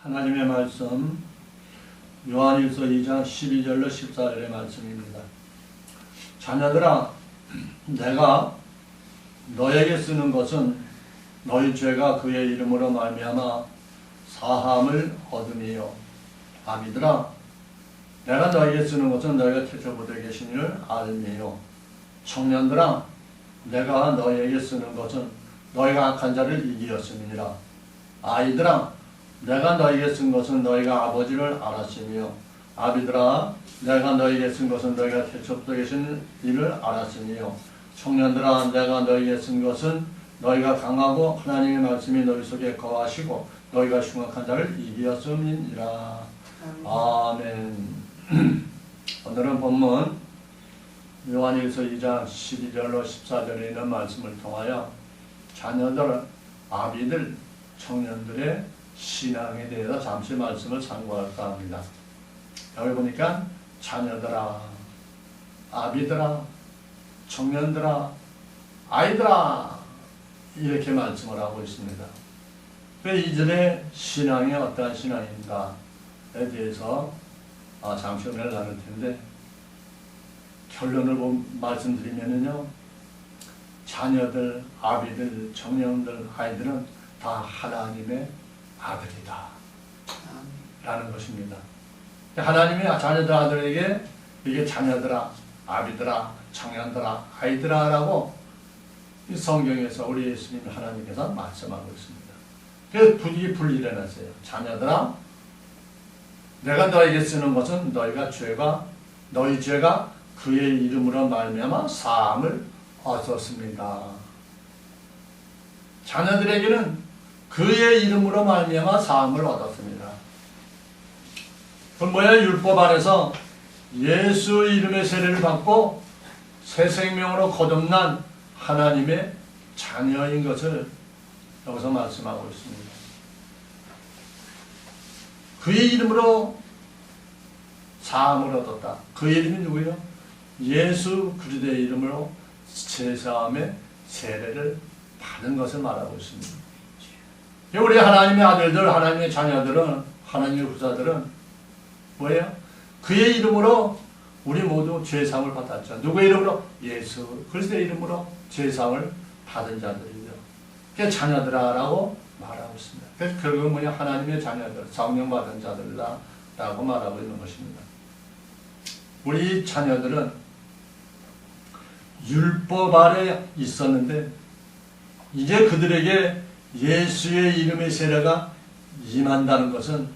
하나님의 말씀 요한일서 2장 12절로 14절의 말씀입니다. 자녀들아, 내가 너에게 쓰는 것은 너희 죄가 그의 이름으로 말미암아 사함을 얻음이요. 아비들아, 내가 너에게 쓰는 것은 너희가 태초부터 계신 이를 알미요. 청년들아, 내가 너에게 쓰는 것은 너희가 악한 자를 이기었음이니라. 아이들아, 내가 너에게 쓴 것은 너희가 아버지를 알았으며, 아비들아, 내가 너에게 쓴 것은 너희가 태초부터 계신 이를 알았으며, 청년들아, 내가 너에게 쓴 것은 너희가 강하고 하나님의 말씀이 너희 속에 거하시고 너희가 흉악한 자를 이기었음이니라. 아멘. 오늘은 본문 요한일서 2장 12절로 14절에 있는 말씀을 통하여 자녀들, 아비들, 청년들의 신앙에 대해서 잠시 말씀을 상고할까 합니다. 여기 보니까 자녀들아, 아비들아, 청년들아, 아이들아 이렇게 말씀을 하고 있습니다. 이들의 신앙이 어떠한 신앙인가에 대해서 잠시 은혜를 나눌 텐데, 결론을 말씀드리면요, 자녀들, 아비들, 청년들, 아이들은 다 하나님의 아들이다 라는 것입니다. 하나님의 자녀들, 아들에게 이게 자녀들아, 아비들아, 청년들아, 아이들아 라고 이 성경에서 우리 예수님 하나님께서 말씀하고 있습니다. 그래서 분위기 분리해놨어요. 자녀들아, 내가 너에게 쓰는 것은 너희 죄가 그의 이름으로 말미암아 사함을 얻었습니다. 자녀들에게는 그의 이름으로 말미암아 사함을 얻었습니다. 그럼 뭐야? 율법 안에서 예수 이름의 세례를 받고 새 생명으로 거듭난 하나님의 자녀인 것을 여기서 말씀하고 있습니다. 그의 이름으로 사함을 얻었다. 그의 이름이 누구예요? 예수 그리스도의 이름으로 제사함의 세례를 받은 것을 말하고 있습니다. 우리 하나님의 아들들, 하나님의 자녀들은, 하나님의 후사들은 뭐예요? 그의 이름으로 우리 모두 죄사함을 받았죠. 누구의 이름으로? 예수 그리스도의 이름으로 죄사함을 받은 자들이죠. 그게 자녀들아라고 말하고 있습니다. 그래서 결국은 뭐냐? 하나님의 자녀들, 성령 받은 자들이라고 말하고 있는 것입니다. 우리 자녀들은 율법 아래 있었는데 이제 그들에게 예수의 이름의 세례가 임한다는 것은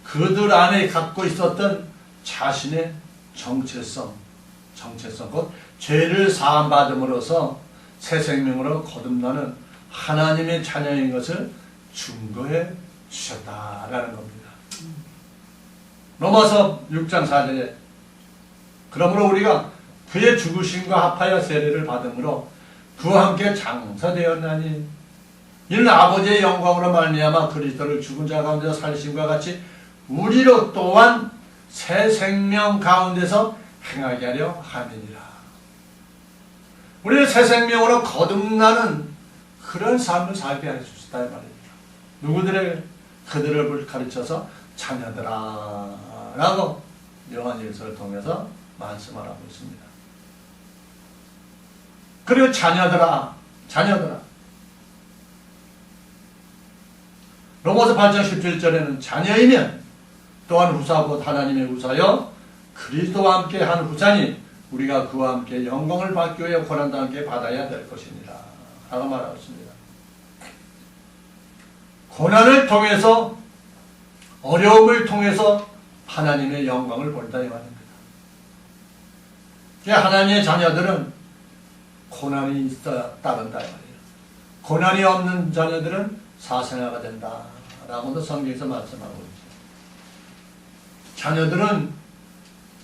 그들 안에 갖고 있었던 자신의 정체성, 곧 죄를 사함받음으로써 새 생명으로 거듭나는 하나님의 자녀인 것을 증거해 주셨다라는 겁니다. 로마서 6장 4절에 그러므로 우리가 그의 죽으심과 합하여 세례를 받음으로 그와 함께 장사되었나니 이는 아버지의 영광으로 말미암아 그리스도를 죽은 자 가운데서 살리심과 같이 우리로 또한 새 생명 가운데서 행하게 하려 함이니라. 우리를 새 생명으로 거듭나는 그런 삶을 살게 해주셨다 이 말입니다. 그들을 가르쳐서 자녀들아 라고 요한일서를 통해서 말씀을 하고 있습니다. 그리고 자녀들아. 로마서 8장 17절에는 자녀이면 또한 후사 곧 하나님의 후사여 그리스도와 함께 한 후사니 우리가 그와 함께 영광을 받기 위해 고난도 함께 받아야 될 것이니라 라고 말하고 있습니다. 고난을 통해서, 어려움을 통해서 하나님의 영광을 본다 이 말입니다. 하나님의 자녀들은 고난이 있어야 따른다 이 말이에요. 고난이 없는 자녀들은 사생아가 된다 라고도 성경에서 말씀하고 있죠. 자녀들은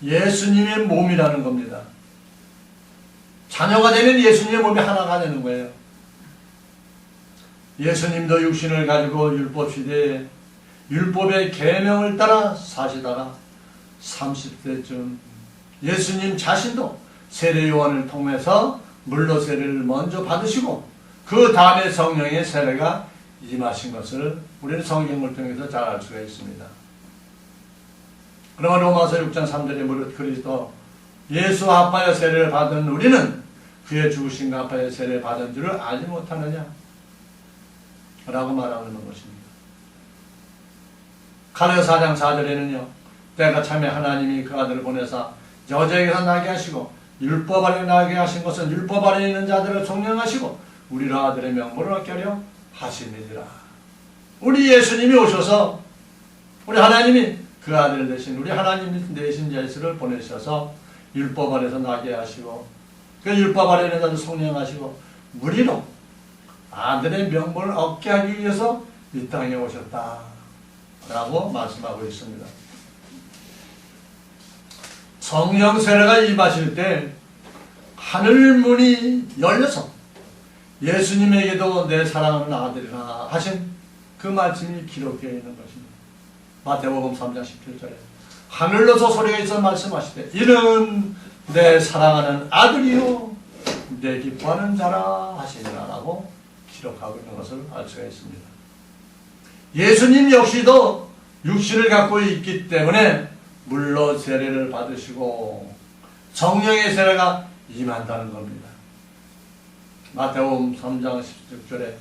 예수님의 몸이라는 겁니다. 자녀가 되면 예수님의 몸이 하나가 되는 거예요. 예수님도 육신을 가지고 율법 시대에 율법의 계명을 따라 사시다가 30세쯤 예수님 자신도 세례 요한을 통해서 물로 세례를 먼저 받으시고 그 다음에 성령의 세례가 임하신 것을 우리는 성경을 통해서 잘 알 수가 있습니다. 그러면 로마서 6장 3절에 무릇 그리스도 예수 아파의 세례를 받은 우리는 그의 죽으심과 아파의 세례를 받은 줄을 알지 못하느냐 라고 말하는 것입니다. 갈라디아 4장 4절에는요. 때가 참에 하나님이 그 아들을 보내사 여자에게서 나게 하시고 율법 아래 나게 하신 것은 율법 아래 있는 자들을 총령하시고 우리를 아들의 명분을 얻게 하려 하심이니라. 우리 예수님이 오셔서 우리 하나님이 그 아들 대신 우리 하나님 대신 예수를 보내셔서 율법 아래서 나게 하시고 그 율법 아래 있는 자들 총령하시고 우리로 아들의 명분을 얻게 하기 위해서 이 땅에 오셨다 라고 말씀하고 있습니다. 성령 세례가 임하실 때 하늘 문이 열려서 예수님에게도 내 사랑하는 아들이라 하신 그 말씀이 기록되어 있는 것입니다. 마태복음 3장 17절에 하늘로서 소리가 있어 말씀하시되 이는 내 사랑하는 아들이요 내 기뻐하는 자라 하시니라 라고 기록하고 있는 것을 알 수가 있습니다. 예수님 역시도 육신을 갖고 있기 때문에 물로 세례를 받으시고 성령의 세례가 임한다는 겁니다. 마태복음 3장 16절에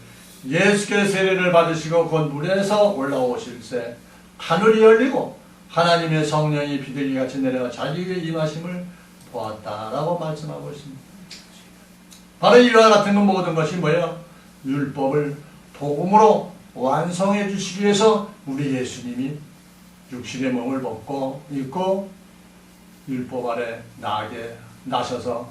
예수께서 세례를 받으시고 곧 물에서 올라오실새 하늘이 열리고 하나님의 성령이 비둘기같이 내려가 자기 위에 임하심을 보았다라고 말씀하고 있습니다. 바로 이와 같은 건 모든 것이 뭐예요? 율법을 복음으로 완성해 주시기 위해서 우리 예수님이 육신의 몸을 벗고 입고 율법 아래 나셔서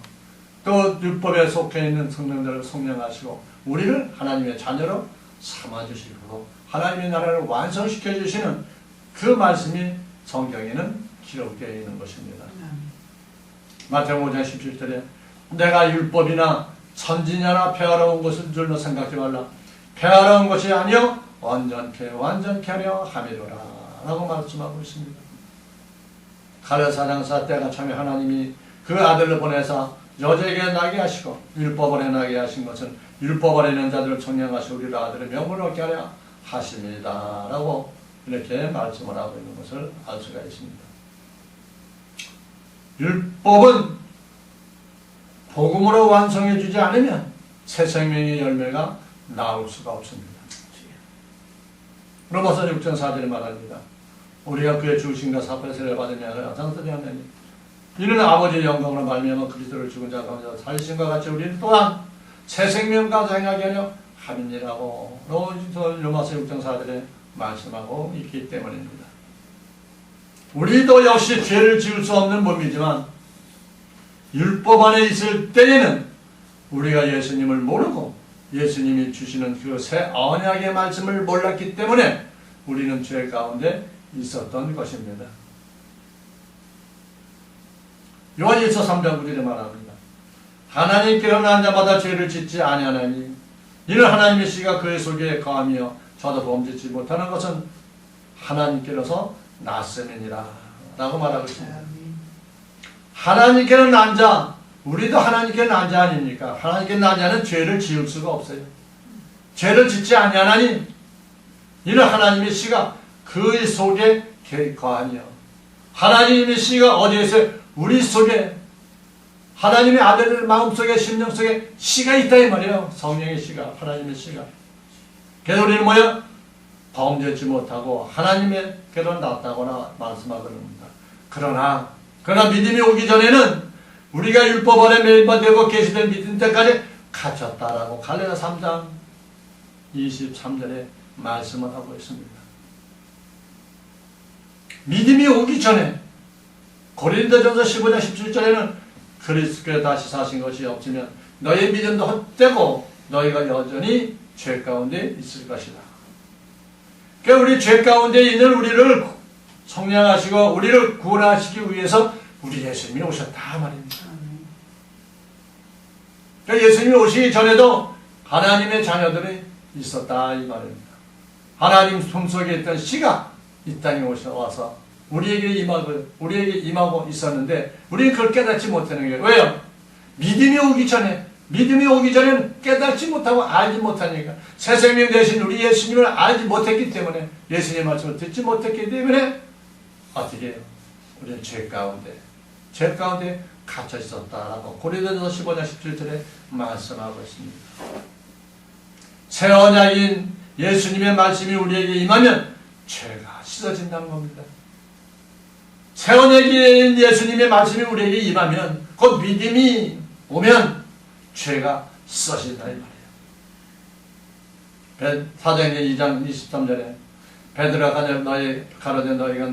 또 율법에 속해 있는 성령들을 성령하시고 우리를 하나님의 자녀로 삼아주시고 하나님의 나라를 완성시켜 주시는 그 말씀이 성경에는 기록되어 있는 것입니다. 마태복음 5장 17절에 내가 율법이나 선지자나 폐하러 온 것을 줄로 생각지 말라. 폐하러 온 것이 아니요 완전케 하려 함이로라 라고 말씀하고 있습니다. 갈라디아 4장 4때가 참에 하나님이 그 아들을 보내사 여자에게 나게 하시고 율법 아래 나게 하신 것은 율법 아래 있는 자들을 청량하시고 우리를 아들의 명분을 얻게 하려 하십니다 라고 이렇게 말씀을 하고 있는 것을 알 수가 있습니다. 율법은 복음으로 완성해 주지 않으면 새 생명의 열매가 나올 수가 없습니다. 로마서 6장 4절에 말합니다. 우리가 그의 죽으심과 사표의 세례를 받으며 장사되지 않느니 이는 아버지의 영광으로 말미암아 그리스도를 죽은 자 가운데 살리심과 같이 우리는 또한 새 생명과 행하게 하려 함이니라고 로마서 6장 4절에 말씀하고 있기 때문입니다. 우리도 역시 죄를 지을 수 없는 몸이지만 율법 안에 있을 때에는 우리가 예수님을 모르고 예수님이 주시는 그 새 언약의 말씀을 몰랐기 때문에 우리는 죄 가운데 있었던 것입니다. 요한일서 3장 9절에 말합니다. 하나님께로 난 자마다 죄를 짓지 아니하나니 이는 하나님의 씨가 그의 속에 거하며 저도 범죄치 못하는 것은 하나님께로서 났음이니라 라고 말하고 있습니다. 하나님께는 난 자, 우리도 하나님께 난 자 아닙니까? 하나님께 난 자는 죄를 지을 수가 없어요. 죄를 짓지 아니하나니 이는 하나님의 씨가 그의 속에 거하며 하나님의 씨가 어디에 있어요? 우리 속에 하나님의 아들 마음속에 심령 속에 씨가 있다 이 말이에요. 성령의 씨가 하나님의 씨가. 그래서 우리는 뭐예요? 범죄치 못하고 하나님의 궤로 낫다거나 말씀하고 있습니다. 그러나 믿음이 오기 전에는 우리가 율법 아래 매일되고 계시된 믿음 때까지 갇혔다라고 갈라디아 3장 23절에 말씀을 하고 있습니다. 믿음이 오기 전에 고린도전서 15장 17절에는 그리스도께서 다시 사신 것이 없으면 너의 믿음도 헛되고 너희가 여전히 죄 가운데 있을 것이다. 그러니까 우리 죄 가운데 있는 우리를 성량하시고 우리를 구원하시기 위해서 우리 예수님이 오셨다 말입니다. 그러니까 예수님이 오시기 전에도 하나님의 자녀들이 있었다 이 말입니다. 하나님 품속에 있던 씨가 이 땅에 와서 우리에게 임하고 있었는데 우리는 그걸 깨닫지 못하는 거예요. 왜요? 믿음이 오기 전에 믿음이 오기 전에는 깨닫지 못하고 알지 못하니까 새 생명 되신 우리 예수님을 알지 못했기 때문에 예수님의 말씀을 듣지 못했기 때문에 어떻게 해요? 우리는 죄 가운데 갇혀 있었다라고 고린도전서 15장 17절에 말씀하고 있습니다. 새 언약인 예수님의 말씀이 우리에게 임하면 죄가 씻어진다는 겁니다. 새 언약인 예수님의 말씀이 우리에게 임하면 곧 믿음이 오면 죄가 씻어진다 이 말이에요. 사도행전 2장 23절에 베드로가 가로되 너희가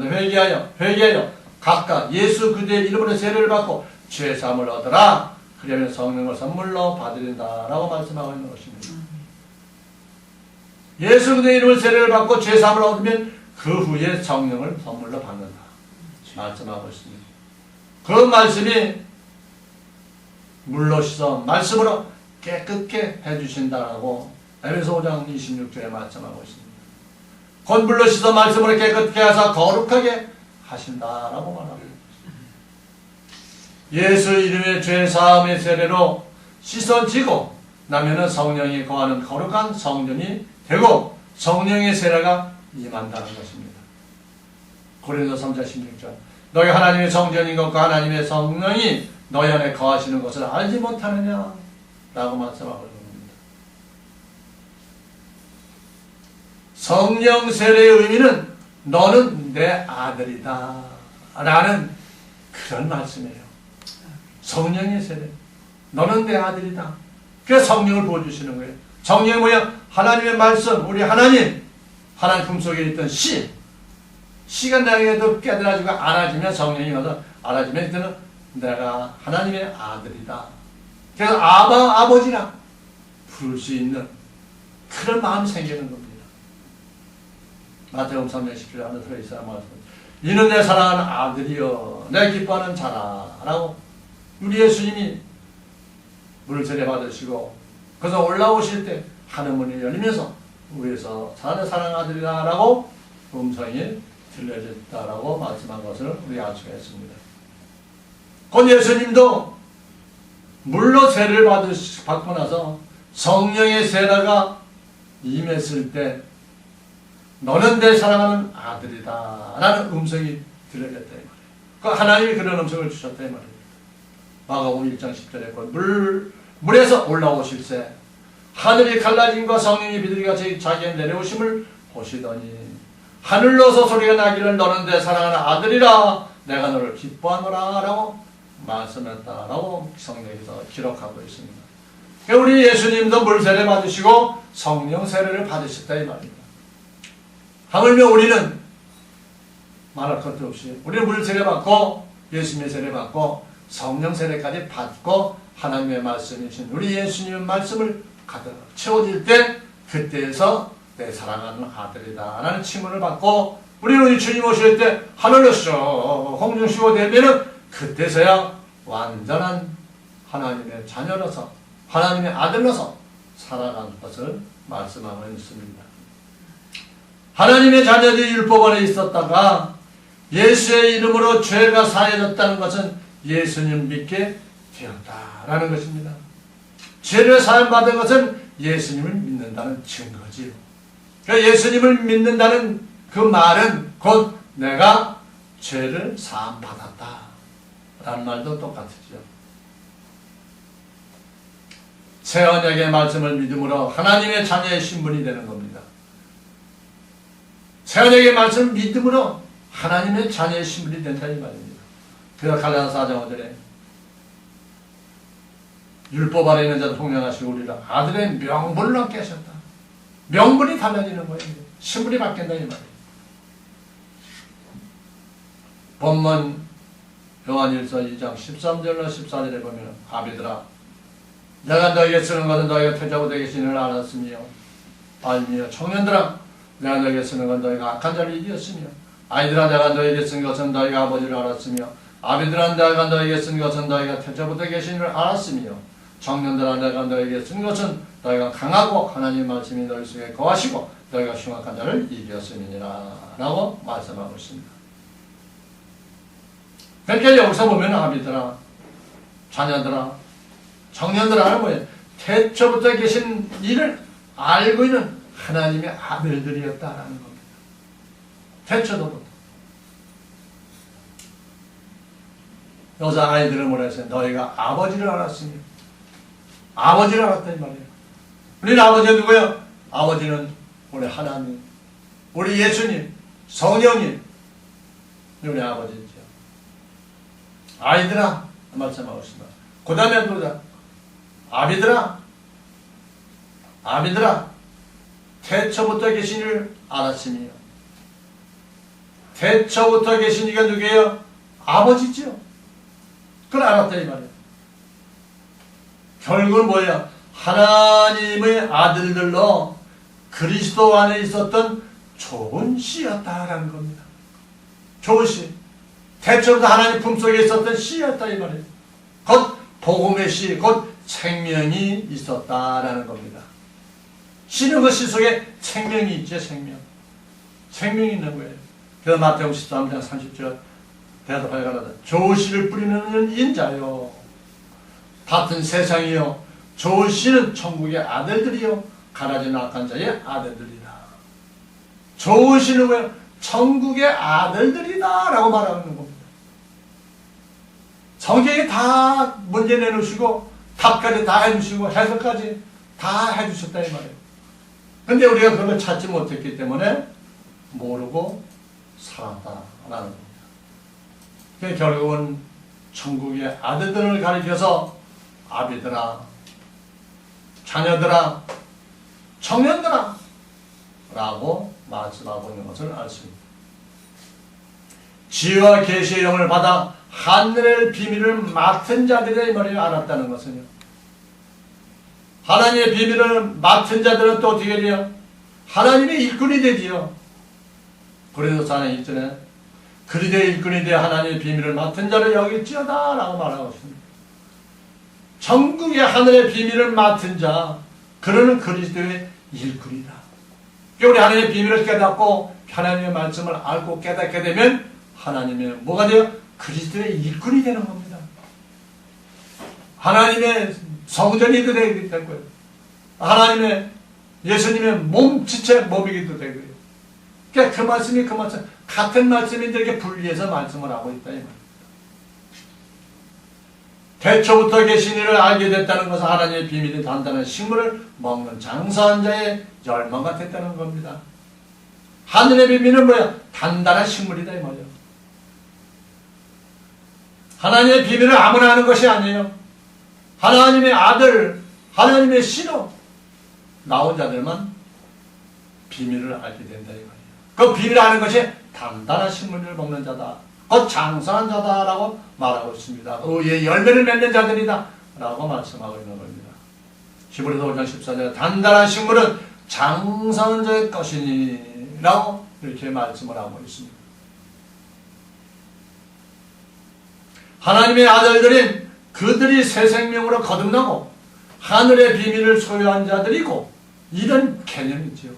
회개하여 각각 예수 그리스도의 이름으로 세례를 받고 죄 사함을 얻으라. 그러면 성령을 선물로 받으린다라고 말씀하고 있는 것입니다. 예수 그리스도의 이름으로 세례를 받고 죄 사함을 얻으면 그 후에 성령을 선물로 받는다 말씀하고 있습니다. 그 말씀이 물로 씻어 말씀으로 깨끗게 해주신다라고 에베소 5장 26절에 말씀하고 있습니다. 곧 물로 씻어 말씀으로 깨끗게 하사 거룩하게 하신다라고 말합니다. 예수 이름의 죄 사함의 세례로 씻어지고 나면은 성령이 거하는 거룩한 성전이 되고 성령의 세례가 임한다는 것입니다. 고린도서 3장 16절 너희 하나님의 성전인 것과 하나님의 성령이 너희 안에 거하시는 것을 알지 못하느냐 라고 말씀하고 있는 겁니다. 성령 세례의 의미는 너는 내 아들이다 라는 그런 말씀이에요. 성령의 세례 너는 내 아들이다. 그래서 성령을 부어주시는 거예요. 성령이 뭐야? 하나님의 말씀, 우리 하나님 품속에 있던 씨가 나에게도 깨달아지고 알아지면 성령이 와서 알아지면 그때는 내가 하나님의 아들이다. 그래서 아버지라 부를 수 있는 그런 마음이 생기는 겁니다. 마태복음 3장 10절에 하는 소리 있어야 말씀. 이는 내 사랑하는 아들이여 내 기뻐하는 자라 라고 우리 예수님이 물을 세례 받으시고 그래서 올라오실 때 하늘문이 열리면서 위에서 내 사랑하는 아들이라 라고 음성이 들려졌다라고 말씀한 것을 우리 알 수가 있습니다. 곧 예수님도 물로 세례를 받고 나서 성령의 세례가 임했을 때 너는 내 사랑하는 아들이다 라는 음성이 들려졌다 이 말이에요. 그 하나님이 그런 음성을 주셨다 이 말이에요. 마가복음 1장 10절에 물에서 올라오실새 하늘이 갈라짐과 성령이 비둘기같이 자기의 내려오심을 보시더니 하늘로서 소리가 나기를 너는 내 사랑하는 아들이라 내가 너를 기뻐하노라 라고 말씀했다라고 성경에서 기록하고 있습니다. 우리 예수님도 물세례 받으시고 성령 세례를 받으셨다 이 말입니다. 하물며 우리는 말할 것도 없이 우리는 물세례 받고 예수님의 세례 받고 성령 세례까지 받고 하나님의 말씀이신 우리 예수님의 말씀을 가득 채워질 때 그때에서 내 사랑하는 아들이다 라는 칭언을 받고 우리는 주님 오실 때 하늘로서 공중시고 되면은 그때서야 완전한 하나님의 자녀로서 하나님의 아들로서 살아가는 것을 말씀하고 있습니다. 하나님의 자녀들이 율법 안에 있었다가 예수의 이름으로 죄가 사해졌다는 것은 예수님 믿게 되었다라는 것입니다. 죄를 사함받은 것은 예수님을 믿는다는 증거지요. 그러니까 예수님을 믿는다는 그 말은 곧 내가 죄를 사함받았다 라는 말도 똑같으죠. 새 언약의 말씀을 믿음으로 하나님의 자녀의 신분이 되는 겁니다. 새 언약의 말씀을 믿음으로 하나님의 자녀의 신분이 된다 이 말입니다. 그래서 갈라디아서 4장 5절에 율법 아래 있는 자도 통령하시고 우리를 아들의 명분을 얻게 하셨다. 명분이 달라지는 거예요. 신분이 바뀐다 이 말이에요. 본문 요한일서 2장 13절로 14절에 보면 아비들아 내가 너에게 쓰는 것은 너희가 태자고 되게 신을 알았으며 알미여 청년들아 내가 너에게 쓰는 건 너희가 악한 자를 이겼으며 아이들아 내가 너에게 쓴 것은 너희가 아버지를 알았으며 아비들아 내가 너에게 쓴 것은 너희가 태자부터 계신을 알았으며 청년들아 내가 너에게 쓴 것은 너희가 강하고 하나님 말씀이 너희 속에 거하시고 너희가 흉악한 자를 이겼음이니라 라고 말씀하고 있습니다. 그러니까 여기서 보면 아비들아 자녀들아 청년들은 뭐예요? 태초부터 계신 이를 알고 있는 하나님의 아들들이었다라는 겁니다. 태초부터. 여기서 아이들은 뭐라 했어요? 너희가 아버지를 알았으니. 아버지를 알았다 이 말이에요. 우리는 아버지는 누구예요? 아버지는 우리 하나님, 우리 예수님, 성령님, 우리 아버지죠. 아이들아, 말씀하고 있습니다. 그 다음에 보자. 아비들아, 태초부터 계신 이를 알았으니요. 태초부터 계신 이가 누구예요? 아버지죠. 그걸 알았다 이 말이에요. 결국은 뭐예요? 하나님의 아들들로 그리스도 안에 있었던 좋은 씨였다라는 겁니다. 좋은 씨. 태초부터 하나님 품속에 있었던 씨였다 이 말이에요. 곧 복음의 씨, 곧 생명이 있었다라는 겁니다. 씨는 그 씨 속에 생명이 있죠. 생명이 있는 거예요. 그래서 마태복음 13장 30절 대답하여 가라다. 좋은 씨를 뿌리는 인자요. 같은 세상이요. 좋은 씨는 천국의 아들들이요. 가라진 악한 자의 아들들이다. 좋은 씨는 왜 천국의 아들들이다 라고 말하는 겁니다. 성경에 다 문제 내놓으시고 답까지 다 해주시고 해석까지 다 해주셨다 이 말이에요. 근데 우리가 그걸 찾지 못했기 때문에 모르고 살았다라는 겁니다. 결국은 천국의 아들들을 가리켜서 아비들아, 자녀들아, 청년들아 라고 말씀하고 있는 것을 알 수 있습니다. 지혜와 계시의 영을 받아 하늘의 비밀을 맡은 자들이 이 말을 알았다는 것은요. 하나님의 비밀을 맡은 자들은 또 어떻게 돼요? 하나님의 일꾼이 되지요. 고린도서 1절에 그리스도의 일꾼이 되어 하나님의 비밀을 맡은 자를 여길지어다 라고 말하고 있습니다. 전국의 하늘의 비밀을 맡은 자, 그러는 그리스도의 일꾼이다. 우리 하나님의 비밀을 깨닫고 하나님의 말씀을 알고 깨닫게 되면 하나님의 뭐가 돼요? 그리스도의 일꾼이 되는 겁니다. 하나님의 성전이도 되게 될 거예요. 하나님의 예수님의 몸, 지체 몸이기도 되고요. 그러니까 그 말씀이 그 말씀, 같은 말씀인데 이렇게 분리해서 말씀을 하고 있다 이 말입니다. 태초부터 계신 이를 알게 됐다는 것은 하나님의 비밀이 단단한 식물을 먹는 장사한 자의 열망 같았다는 겁니다. 하늘의 비밀은 뭐야? 단단한 식물이다 이 말이에요. 하나님의 비밀을 아무나 하는 것이 아니에요. 하나님의 아들, 하나님의 씨로 나온 자들만 비밀을 알게 된다 이 말이에요. 그 비밀을 아는 것이 단단한 식물을 먹는 자다. 곧 장사한 자다라고 말하고 있습니다. 의의 열매를 맺는 자들이다 라고 말씀하고 있는 겁니다. 히브리서 5장 14절 단단한 식물은 장사한 자의 것이니 라고 이렇게 말씀을 하고 있습니다. 하나님의 아들들인 그들이 새 생명으로 거듭나고 하늘의 비밀을 소유한 자들이고 이런 개념이지요.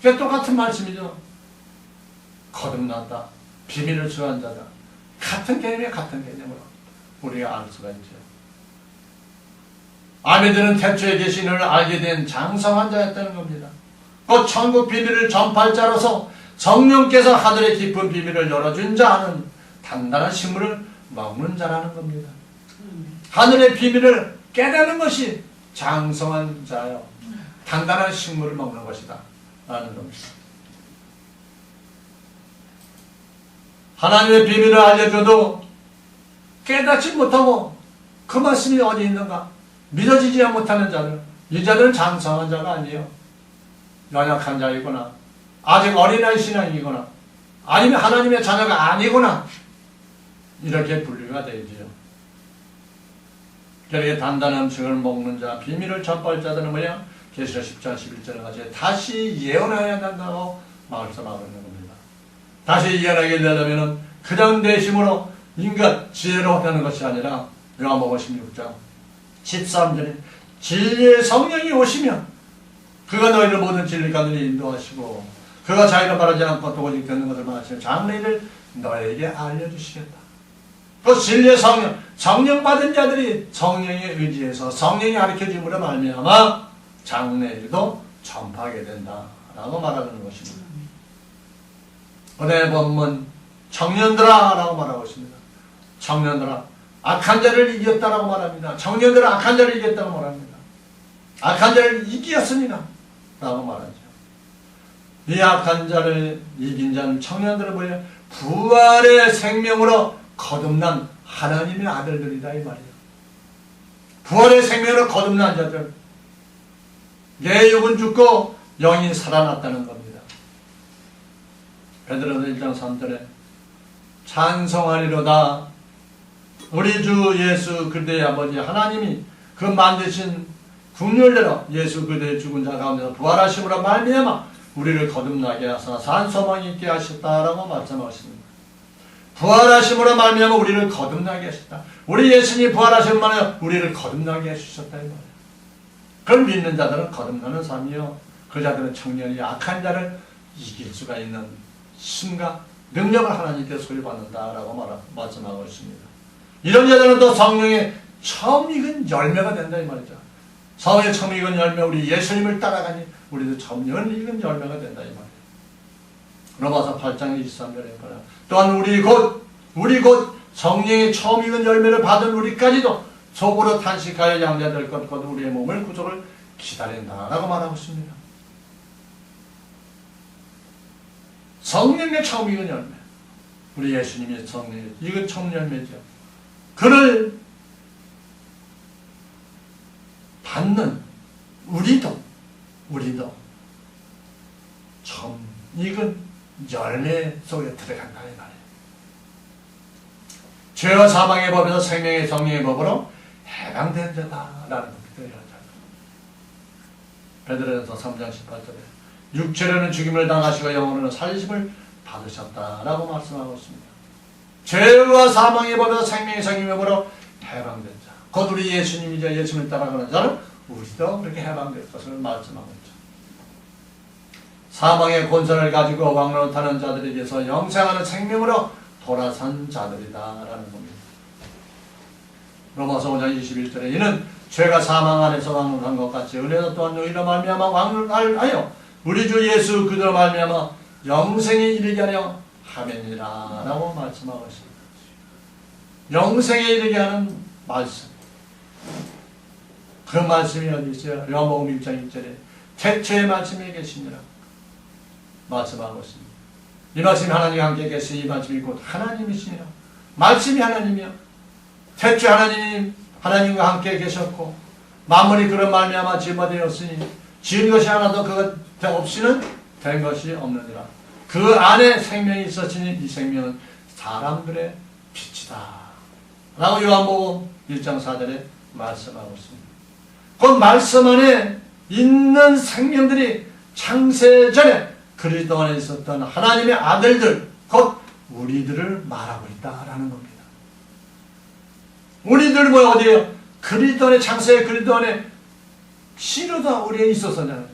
그게 똑같은 말씀이죠. 거듭난다. 비밀을 소유한 자다. 같은 개념이에요. 같은 개념으로 우리가 알 수가 있죠. 아비들은 태초에 계신 이를 알게 된 장성한 자였다는 겁니다. 그 천국 비밀을 전파할 자로서 성령께서 하늘의 깊은 비밀을 열어준 자는 단단한 식물을 먹는 자라는 겁니다. 하늘의 비밀을 깨닫는 것이 장성한 자요. 단단한 식물을 먹는 것이다 라는 겁니다. 하나님의 비밀을 알려줘도 깨닫지 못하고 그 말씀이 어디 있는가 믿어지지 못하는 자들, 이 자들은 장성한 자가 아니에요. 연약한 자이거나 아직 어린아이 신앙이거나 아니면 하나님의 자녀가 아니거나 이렇게 분류가 되지요. 그러게 단단한 음식을 먹는 자, 비밀을 전파할 자들은 뭐냐? 계시록 10장 11절에 같이 다시 예언해야 한다고 말씀하고 있는 겁니다. 다시 예언하게 되려면 그냥 내심으로 인간 지혜로 하는 것이 아니라 요한복음 16장 13절에 진리의 성령이 오시면 그가 너희를 모든 진리 가운데 인도하시고 그가 자기가 말하지 않고 또 오직 듣는 것을 말하시며 장래를 너에게 알려주시겠다. 그 진리의 성령 받은 자들이 성령에 의지해서 성령이 가르쳐줌으로 말미암아 장래일도 전파하게 된다라고 말하는 것입니다. 오늘 본문 청년들아 라고 말하고 있습니다. 청년들아 악한 자를 이겼다라고 말합니다. 청년들아 악한 자를 이겼다고 말합니다. 악한 자를 이기었습니다 라고 말하죠. 이 악한 자를 이긴 자는 청년들은 뭐예요? 부활의 생명으로 거듭난 하나님의 아들들이다 이 말이에요. 부활의 생명으로 거듭난 자들, 내 육은 죽고 영이 살아났다는 겁니다. 베드로서 1장 3절에 찬송하리로다 우리 주 예수 그리스도의 아버지 하나님이 그 만드신 국률대로 예수 그리스도의 죽은 자 가운데서 부활하심으로 말미암아 우리를 거듭나게 하사 산 소망이 있게 하셨다라고 말씀하십니다. 부활하심으로 말미암아 우리를 거듭나게 하셨다. 우리 예수님이 부활하신 만에 우리를 거듭나게 해주셨다 이 말이에요. 그걸 믿는 자들은 거듭나는 삶이요. 그 자들은 청년이 악한 자를 이길 수가 있는 힘과 능력을 하나님께 소유받는다라고 말씀하고 있습니다. 이런 자들은 또 성령의 처음 익은 열매가 된다 이 말이죠. 성령의 처음 익은 열매, 우리 예수님을 따라가니 우리도 처음 익은 열매가 된다 이 말이에요. 로마서 8장 23절에 또한 우리 곧 성령의 처음 익은 열매를 받은 우리까지도 속으로 탄식하여 양자될 것 곧 우리의 몸을 구속을 기다린다라고 말하고 있습니다. 성령의 처음 익은 열매, 우리 예수님의 성령의 이건 처음 열매죠. 그를 받는 우리도 처음 익은 열매 속에 들어간다 이 말이에요. 죄와 사망의 법에서 생명의 성령의 법으로 해방된 자다라는 겁니다. 베드로전서 3장 18절에 육체로는 죽임을 당하시고 영으로는 살리심을 받으셨다라고 말씀하고 있습니다. 죄와 사망의 법에서 생명의 성령의 법으로 해방된 자, 곧 우리 예수님이자 예수님을 따라가는 자는 우리도 그렇게 해방될 것을 말씀하고 있죠. 사망의 권세를 가지고 왕으로 타는 자들에게서 영생하는 생명으로 돌아선 자들이다라는 겁니다. 로마서 5장 21절에 이는 죄가 사망 안에서 왕노한 것 같이 은혜도 또한 너희로 말미암아 왕노하여 우리 주 예수 그대로 말미암아 영생에 이르게 하려 함이니라 라고 말씀하고 있습니다. 영생에 이르게 하는 말씀, 그 말씀이 어디 있어요? 요한복음 1장 1절에 태초의 말씀이 계시니라 말씀하고 있습니다. 이 말씀이 하나님과 함께 계시니 이 말씀이 곧 하나님이시니라. 말씀이 하나님이요. 태초에 하나님과 함께 계셨고 만물이 그런 말미암아 지음되었으니 지은 것이 하나도 그것 없이는 된 것이 없느니라. 그 안에 생명이 있었으니 이 생명은 사람들의 빛이다 라고 요한복음 1장 4절에 말씀하고 있습니다. 그 말씀 안에 있는 생명들이 창세전에 그리스도 안에 있었던 하나님의 아들들 곧 우리들을 말하고 있다라는 겁니다. 우리들 뭐 어디에요? 그리스도 안에 창세의 그리스도 안에 씨로다 우리에 있었잖아요.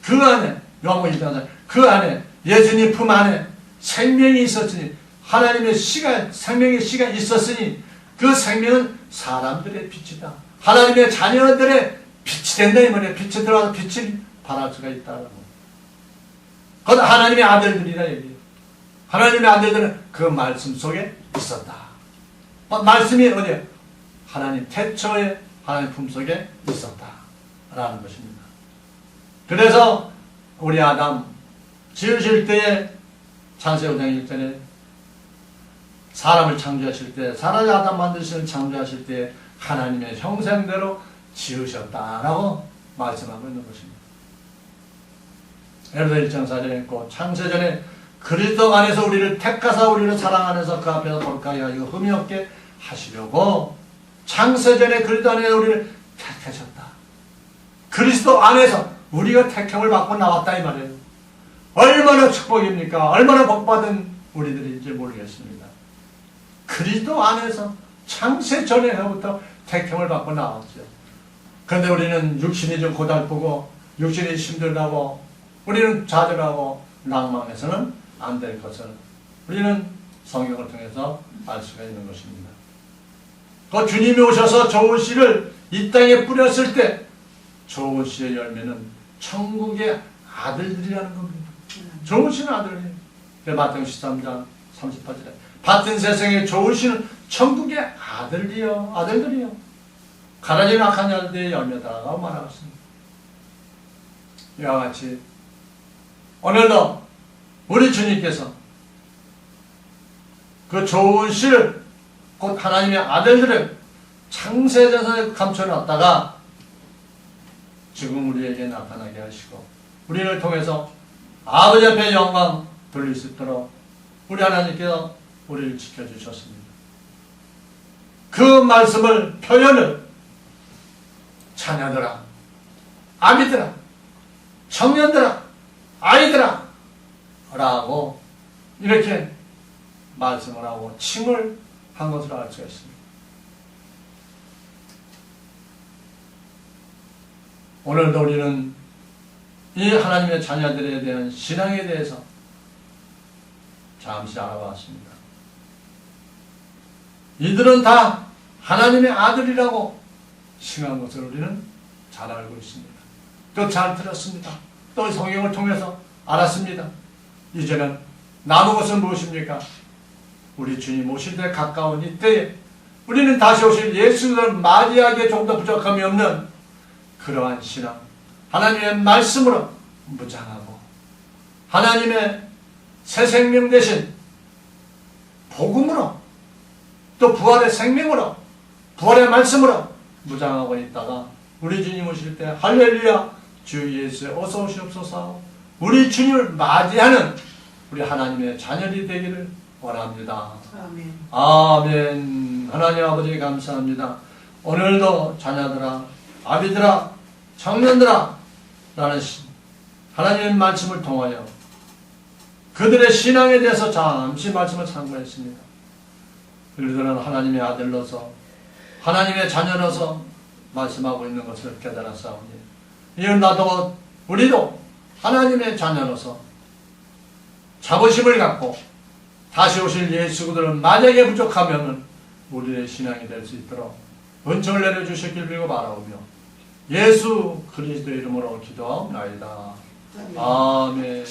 그 안에 요한복음 1장 4절 그 안에 예수님 품 안에 생명이 있었으니 하나님의 생명의 씨가 있었으니 그 생명은 사람들의 빛이다. 하나님의 자녀들의 빛이 된다 이 말이에요. 빛에 들어가서 빛을 발할 수가 있다라고. 그건 하나님의 아들들이라 얘기해요. 하나님의 아들들은 그 말씀 속에 있었다. 말씀이 어디에요? 하나님 태초에 하나님 품속에 있었다라는 것입니다. 그래서 우리 아담 지으실 때에 창세기 5장 1절에 사람을 창조하실 때, 사람의 아담 만드시는 창조하실 때 하나님의 형상대로 지으셨다라고 말씀하고 있는 것입니다. 에베소 1장 4절에 있고 창세전에 그리스도 안에서 우리를 택하사 우리를 사랑 안에서 그 앞에서 거룩하게 하시고 흠이 없게 하시려고 창세전에 그리스도 안에 우리를 택하셨다. 그리스도 안에서 우리가 택함을 받고 나왔다 이 말이에요. 얼마나 축복입니까? 얼마나 복받은 우리들인지 모르겠습니다. 그리스도 안에서 창세전에부터 택함을 받고 나왔죠. 그런데 우리는 육신이 좀 고달프고 육신이 힘들다고 우리는 좌절하고 낭망해서는 안 될 것을 우리는 성경을 통해서 알 수가 있는 것입니다. 그 주님이 오셔서 좋은 씨를 이 땅에 뿌렸을 때 좋은 씨의 열매는 천국의 아들들이라는 겁니다. 좋은 씨는 아들이에요. 마태복음 13장 38절에 받은 세상에 좋은 씨는 천국의 아들들이요. 가라진 악한 자들의 열매다라고 말하고 있습니다. 이와 같이 오늘도 우리 주님께서 그 좋은 씨를 곧 하나님의 아들들을 창세전에 감춰놨다가 지금 우리에게 나타나게 하시고 우리를 통해서 아버지 앞에 영광 돌릴 수 있도록 우리 하나님께서 우리를 지켜주셨습니다. 그 말씀을 표현을 자녀들아, 아비들아, 청년들아, 아이들아 라고 이렇게 말씀을 하고 칭을 한 것으로 알 수가 있습니다. 오늘도 우리는 이 하나님의 자녀들에 대한 신앙에 대해서 잠시 알아봤습니다. 이들은 다 하나님의 아들이라고 칭한 것을 우리는 잘 알고 있습니다. 또 잘 들었습니다. 또 성경을 통해서 알았습니다. 이제는 남은 것은 무엇입니까? 우리 주님 오실 때 가까운 이때에 우리는 다시 오실 예수를 맞이하기에 좀 더 부족함이 없는 그러한 신앙, 하나님의 말씀으로 무장하고 하나님의 새 생명 대신 복음으로 또 부활의 생명으로 부활의 말씀으로 무장하고 있다가 우리 주님 오실 때 할렐루야 주 예수에 어서 오시옵소서 우리 주님을 맞이하는 우리 하나님의 자녀들이 되기를 원합니다. 아멘. 아멘. 하나님 아버지 감사합니다. 오늘도 자녀들아, 아비들아, 청년들아 라는 하나님의 말씀을 통하여 그들의 신앙에 대해서 잠시 말씀을 참고했습니다. 그들은 하나님의 아들로서 하나님의 자녀로서 말씀하고 있는 것을 깨달았사오니 이는 나도 우리도 하나님의 자녀로서 자부심을 갖고 다시 오실 예수 그들을 만약에 부족하면 우리의 신앙이 될 수 있도록 은총을 내려주셨길 빌고 바라오며 예수 그리스도의 이름으로 기도하옵나이다. 아멘.